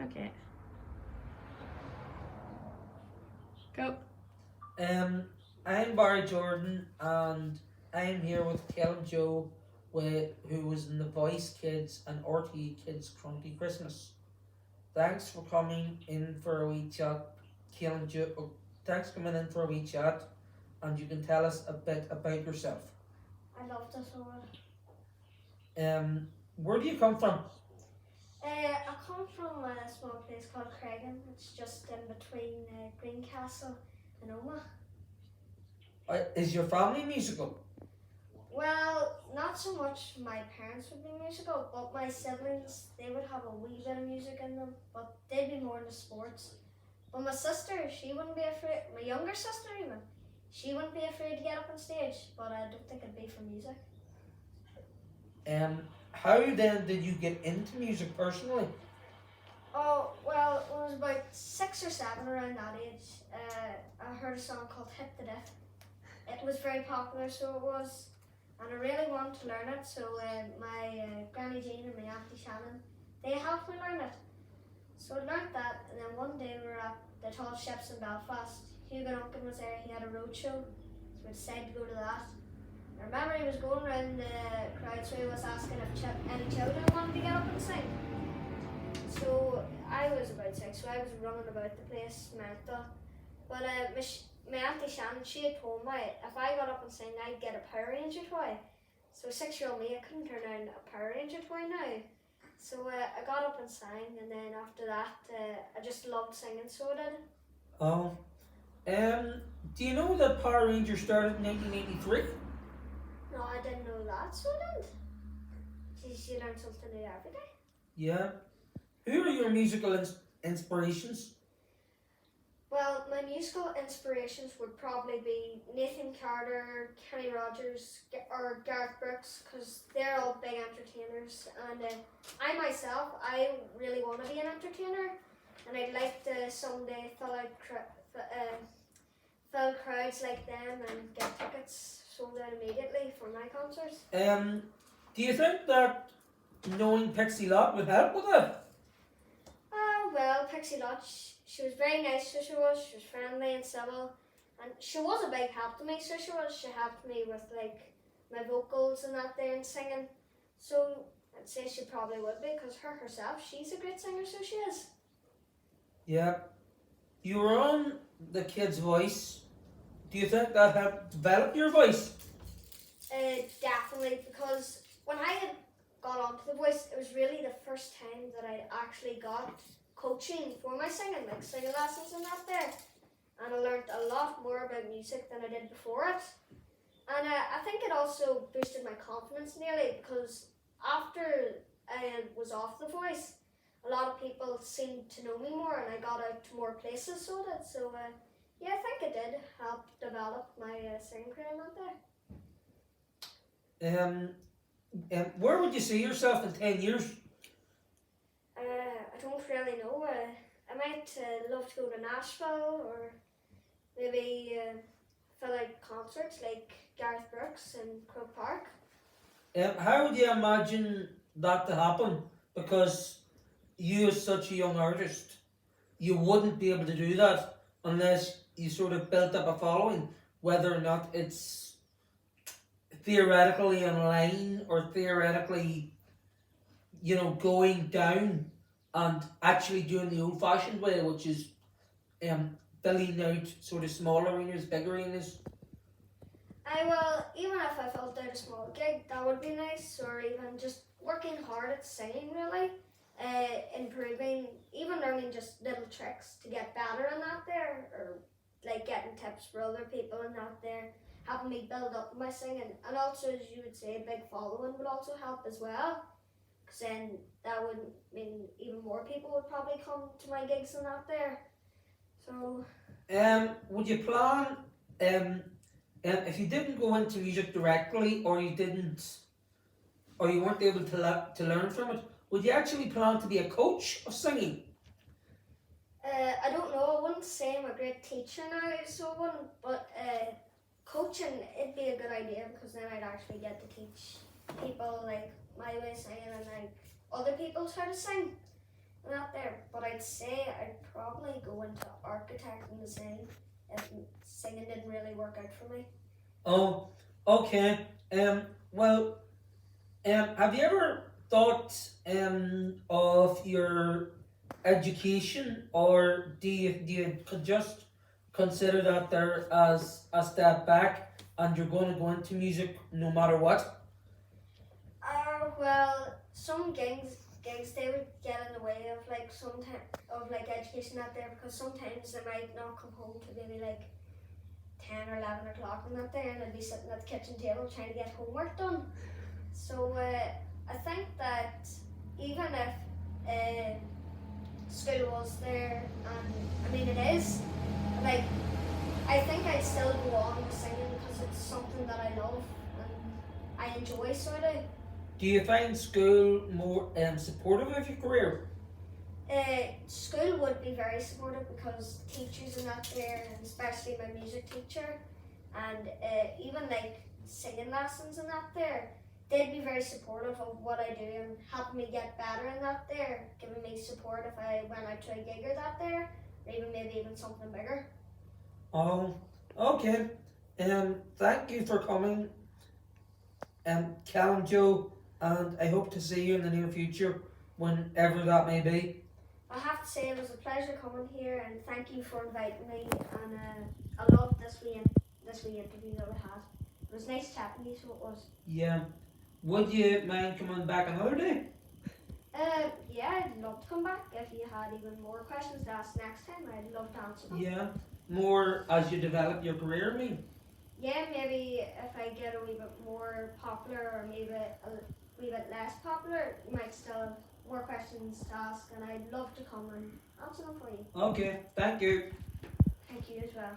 Okay. Go. I'm Barry Jordan, and I'm here with Caillín Joe, who was in the Voice Kids and RTE Kids Crunchy Christmas. Thanks for coming in for a wee chat, Caillín Joe. Thanks for coming in for a wee chat, and you can tell us a bit about yourself. I love this one. Where do you come from? I come from a small place called Caillín. It's just in between Greencastle and Omagh. Is your family musical? Well, not so much my parents would be musical, but my siblings, they would have a wee bit of music in them, but they'd be more into sports. But my sister, she wouldn't be afraid, my younger sister even, she wouldn't be afraid to get up on stage, but I don't think it'd be for music. How then did you get into music personally? Oh, well, when I was about 6 or 7, around that age, I heard a song called Hit the Diff. It was very popular, so it was, and I really wanted to learn it, so my Granny Jean and my Auntie Shannon, they helped me learn it. So I learned that, and then one day we were at the Tall Ships in Belfast. Hugo Duncan was there, he had a road show, so we decided to go to that. I remember he was going around the crowd, so he was asking if any children wanted to get up and sing. So I was about 6, so I was running about the place mental. But my Auntie Shannon, she had told me if I got up and sang, I'd get a Power Ranger toy. So 6-year-old me, I couldn't turn down a Power Ranger toy now. So I got up and sang, and then after that, I just loved singing, so I did. Oh, do you know that Power Rangers started in 1983? No, I didn't know that, so I did. Geez, you learn something new every day. Yeah. Who are your musical inspirations? Well, my musical inspirations would probably be Nathan Carter, Kenny Rogers, or Garth Brooks, because they're all big entertainers. And I myself, I really want to be an entertainer, and I'd like to someday fill crowds like them and get tickets sold out immediately for my concerts. Do you think that knowing Pixie Lott would help with that? Well, Pixie Lott, she was very nice, so she was friendly and civil, and she was a big help to me, so she helped me with like my vocals and that there and singing, so I'd say she probably would be, because her herself, she's a great singer, so she is. Yeah. You were on The Kid's Voice. Do you think that helped develop your voice? Definitely, because when I had got onto The Voice, it was really the first time that I actually got coaching for my singing, like singing lessons and that there. And I learned a lot more about music than I did before it. And I think it also boosted my confidence nearly, because after I was off The Voice, a lot of people seemed to know me more, and I got out to more places, so it did. So yeah, I think it did help develop my singing career and that there. Where would you see yourself in 10 years? I don't really know. I might love to go to Nashville, or maybe fill out concerts like Garth Brooks in Croke Park. How would you imagine that to happen? Because you, as such a young artist, you wouldn't be able to do that unless you sort of built up a following, whether or not it's theoretically online or theoretically, going down and actually doing the old-fashioned way, which is filling out sort of small arenas, big arenas. Well, even if I felt out a small gig, that would be nice, or even just working hard at singing, really, improving, even learning just little tricks to get better in that there, or like getting tips for other people in that there, helping me build up my singing. And also, as you would say, a big following would also help as well, because then that would mean even more people would probably come to my gigs and that there. So would you plan, if you didn't go into music directly, or you weren't able to learn from it, would you actually plan to be a coach of singing? I don't know, I wouldn't say I'm a great teacher now, so I wouldn't, but coaching, it'd be a good idea, because then I'd actually get to teach people like my way of singing and like other people's how to sing. and that there. But I'd say I'd probably go into architect and design if singing didn't really work out for me. Oh, okay. Well, have you ever thought of your education, or do you just consider that there as a step back, and you're going to go into music no matter what? Well, some gigs they would get in the way of like of like education out there because sometimes they might not come home to maybe like 10 or 11 o'clock and that there, and I'd be sitting at the kitchen table trying to get homework done. So I think that even if school was there, and I mean it is, like I think I'd still go on with singing because it's something that I love and I enjoy sort of. Do you find school more supportive of your career? School would be very supportive because teachers are not there, and especially my music teacher, and even like singing lessons and that there, they'd be very supportive of what I do and helping me get better in that there, giving me support if I went out to a gig or that there, or even maybe even something bigger. Oh, okay. Thank you for coming, Caillín Joe, and I hope to see you in the near future, whenever that may be. I have to say it was a pleasure coming here, and thank you for inviting me. And I loved this wee interview that we had. It was nice chatting to you, so it was. Yeah. Would you mind coming back another day? Yeah, I'd love to come back if you had even more questions to ask next time. I'd love to answer them. Yeah. More as you develop your career, I mean. Yeah, maybe if I get a wee bit more popular or maybe a wee bit less popular, you might still have more questions to ask, and I'd love to come and answer them for you. Okay, thank you. Thank you as well.